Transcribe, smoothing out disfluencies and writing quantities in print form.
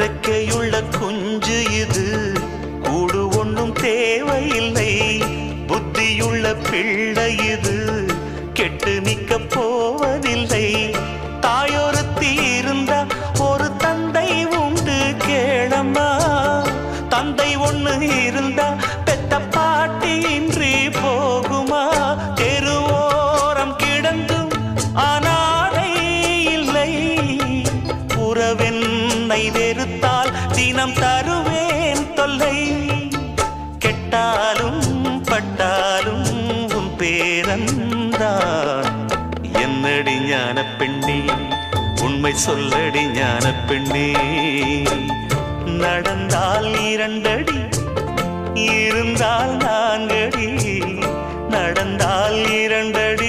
ரெக்கையுள்ள குஞ்சு இது, கூடு ஒன்றும் தேவையில்லை. புத்தியுள்ள பிள்ளை இது, கெட்டு நிக்க போவதில்லை. தாயொருத்தி இருந்தா ஒரு தந்தை உண்டு கேளம்மா. தந்தை ஒண்ணு இருந்தா பெத்த பாட்டி இன்றி போகுமா? தெருவோரம் கிடந்தும் அனாதை இல்லை. உறவென்னை வெறுத்தால் தினம் தருவேன் தொல்லை. கெட்டாலும் பட்டாலும் உன் பேரன்தான். என்னடி ஞான பெண்ணே, உண்மை சொல்லடி ஞான பெண்ணே. நடந்தால் 2 அடி, இருந்தால் 4 அடி. நடந்தால் 2 அடி,